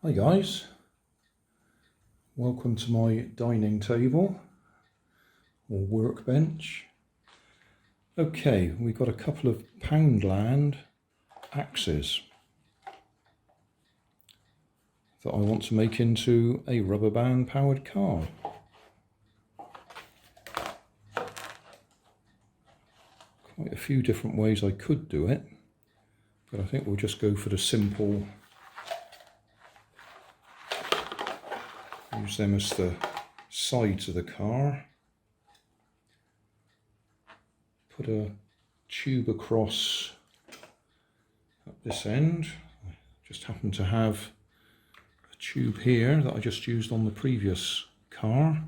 Hi guys, welcome to my dining table or workbench. Okay, we've got a couple of Poundland axes that I want to make into a rubber band powered car. Quite a few different ways I could do it, but I think we'll just go for the simple. Use them as the sides of the car. Put a tube across at this end. I just happen to have a tube here that I just used on the previous car.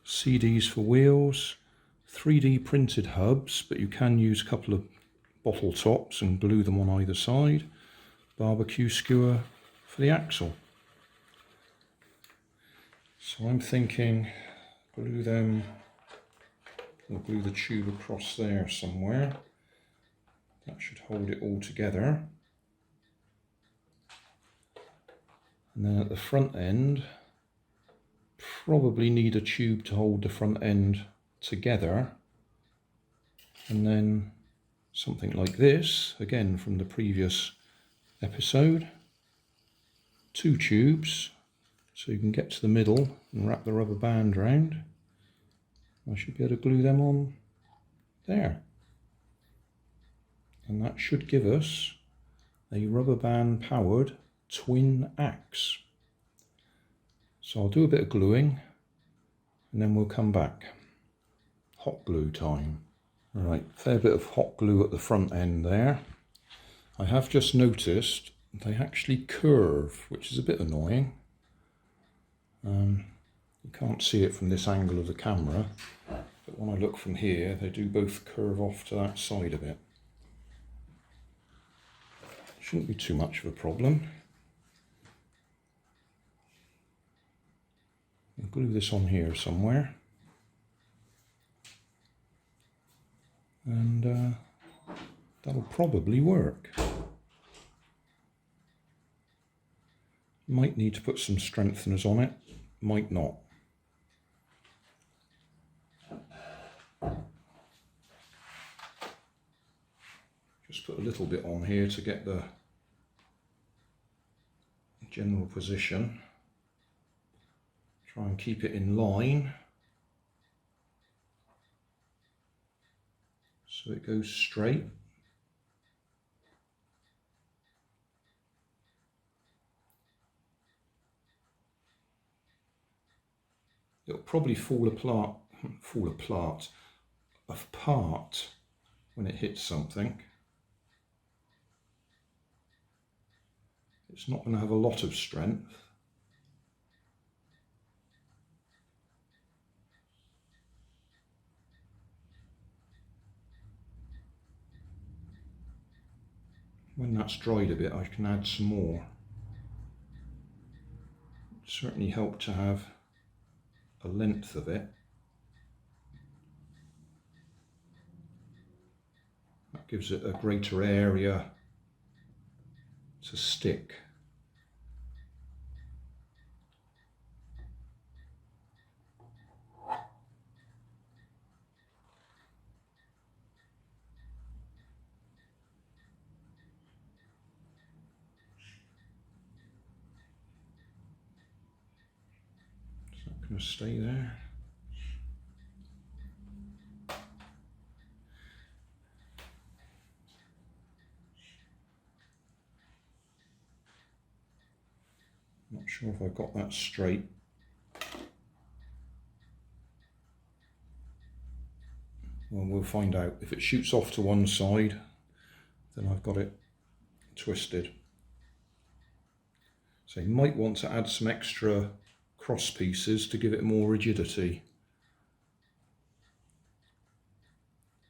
CDs for wheels, 3D printed hubs, but you can use a couple of bottle tops and glue them on either side. Barbecue skewer for the axle. So I'm thinking glue them, we'll glue the tube across there somewhere. That should hold it all together. And then at the front end, probably need a tube to hold the front end together. And then something like this, again from the previous episode. 2 tubes. So you can get to the middle and wrap the rubber band around. I should be able to glue them on there. And that should give us a rubber band powered twin axe. So I'll do a bit of gluing and then we'll come back. Hot glue time. Right, fair bit of hot glue at the front end there. I have just noticed they actually curve, which is a bit annoying. You can't see it from this angle of the camera, but when I look from here, they do both curve off to that side of it. Shouldn't be too much of a problem. I'll glue this on here somewhere. And that'll probably work. Might need to put some strengtheners on it. Might not. Just put a little bit on here to get the general position. Try and keep it in line so it goes straight. It'll probably fall apart when it hits something. It's not going to have a lot of strength. When that's dried a bit, I can add some more. It certainly help to have a length of it. That gives it a greater area to stick. Is that going to stay there? Not sure if I got that straight. Well, we'll find out. If it shoots off to one side, then I've got it twisted. So you might want to add some extra cross pieces to give it more rigidity.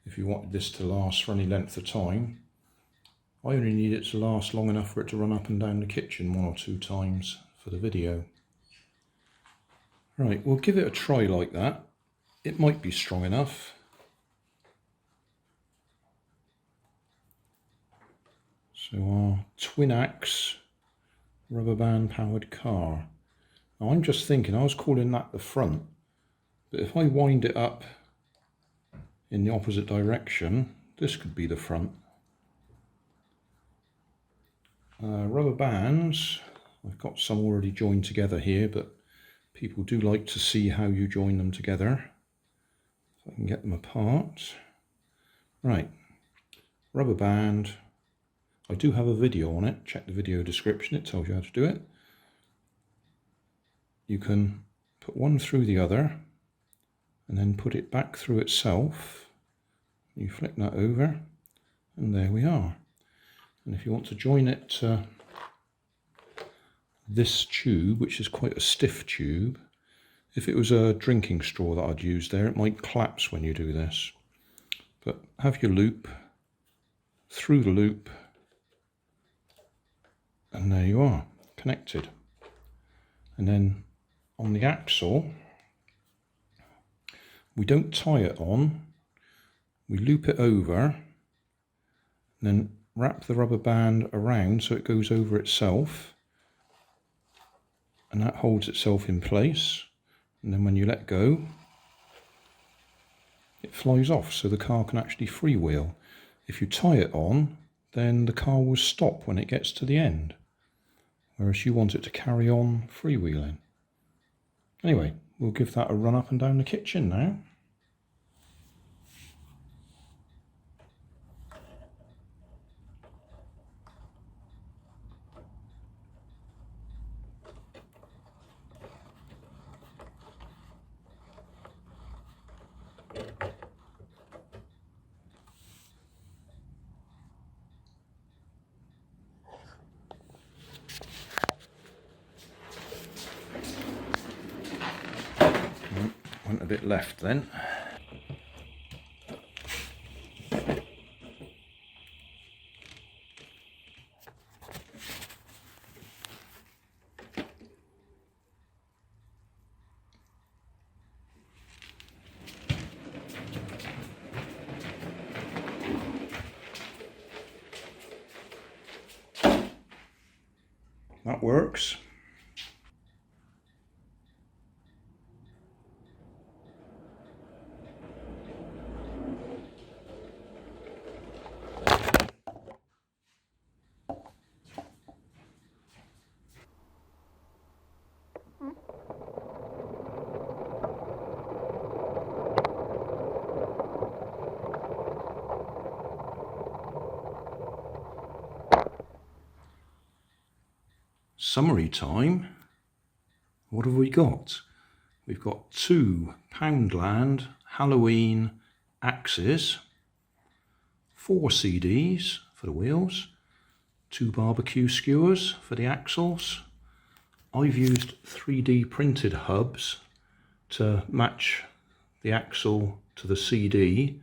If you wanted this to last for any length of time. I only need it to last long enough for it to run up and down the kitchen 1 or 2 times. for the video. Right, we'll give it a try like that. It might be strong enough. So our twin axe rubber band powered car. Now I'm just thinking, I was calling that the front, but if I wind it up in the opposite direction, this could be the front. Rubber bands, I've got some already joined together here, but people do like to see how you join them together. So I can get them apart. Right, rubber band. I do have a video on it. Check the video description, it tells you how to do it. You can put one through the other and then put it back through itself. You flick that over and there we are. And if you want to join it to this tube, which is quite a stiff tube, if it was a drinking straw that I'd used there, it might collapse when you do this. But have your loop through the loop, and there you are, connected. And then on the axle, we don't tie it on, we loop it over, and then wrap the rubber band around so it goes over itself, and that holds itself in place. And then when you let go, it flies off, so the car can actually freewheel. If you tie it on, then the car will stop when it gets to the end, whereas you want it to carry on freewheeling. Anyway, we'll give that a run up and down the kitchen now. Went a bit left then. That works. Summary time. What have we got? We've got 2 Poundland Halloween axes, 4 CDs for the wheels, 2 barbecue skewers for the axles. I've used 3D printed hubs to match the axle to the CD,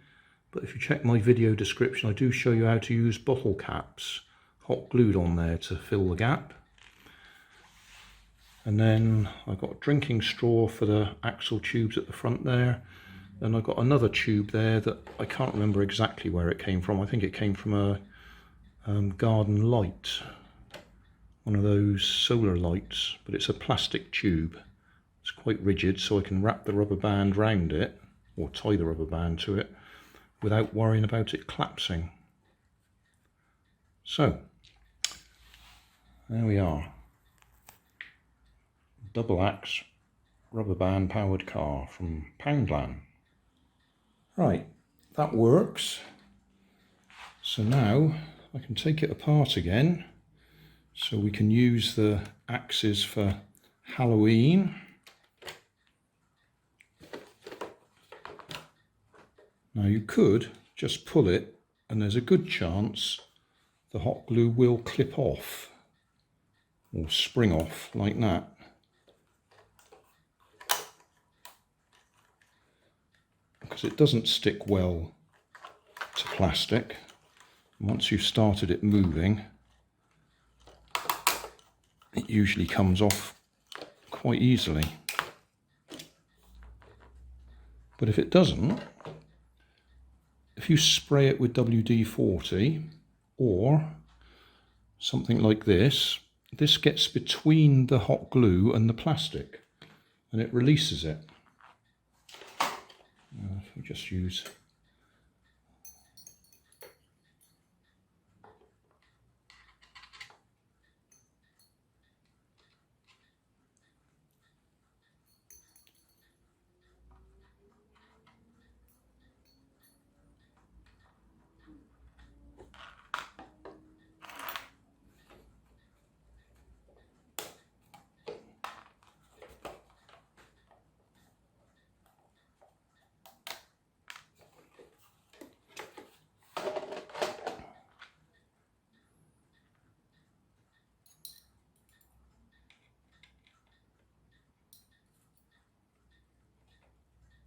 but if you check my video description, I do show you how to use bottle caps hot glued on there to fill the gap. And then I've got a drinking straw for the axle tubes at the front there. Then I've got another tube there that I can't remember exactly where it came from. I think it came from a garden light, one of those solar lights, but it's a plastic tube. It's quite rigid, so I can wrap the rubber band round it, or tie the rubber band to it, without worrying about it collapsing. So, there we are. Double axe rubber band powered car from Poundland. Right, that works. So now I can take it apart again, so we can use the axes for Halloween. Now you could just pull it and there's a good chance the hot glue will clip off or spring off like that. Because it doesn't stick well to plastic. Once you've started it moving, it usually comes off quite easily. But if it doesn't, if you spray it with WD-40 or something like this, this gets between the hot glue and the plastic and it releases it. If we just use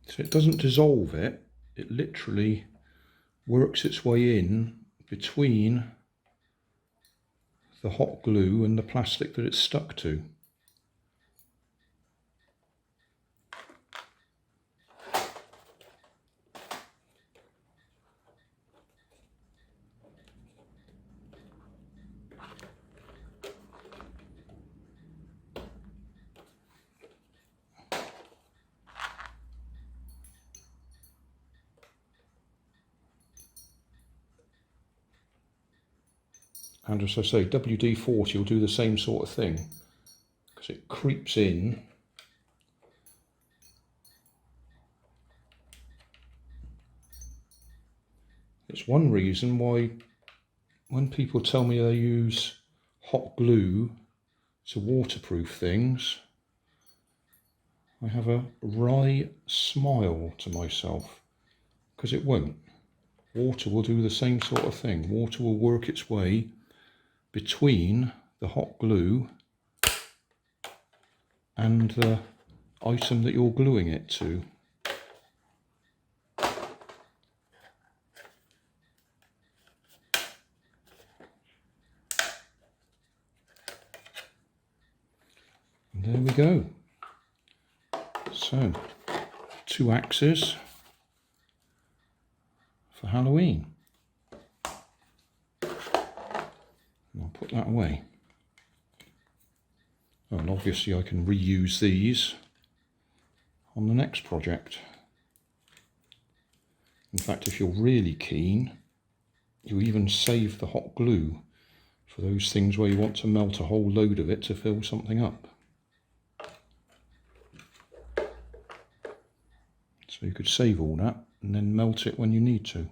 so it doesn't dissolve it, it literally works its way in between the hot glue and the plastic that it's stuck to. And as I say, WD-40 will do the same sort of thing because it creeps in. It's one reason why when people tell me they use hot glue to waterproof things, I have a wry smile to myself, because it won't. Water will do the same sort of thing. Water will work its way between the hot glue and the item that you're gluing it to. And there we go. So, 2 axes for Halloween. I'll put that away. Oh, and obviously I can reuse these on the next project. In fact, if you're really keen, you even save the hot glue for those things where you want to melt a whole load of it to fill something up. So you could save all that and then melt it when you need to.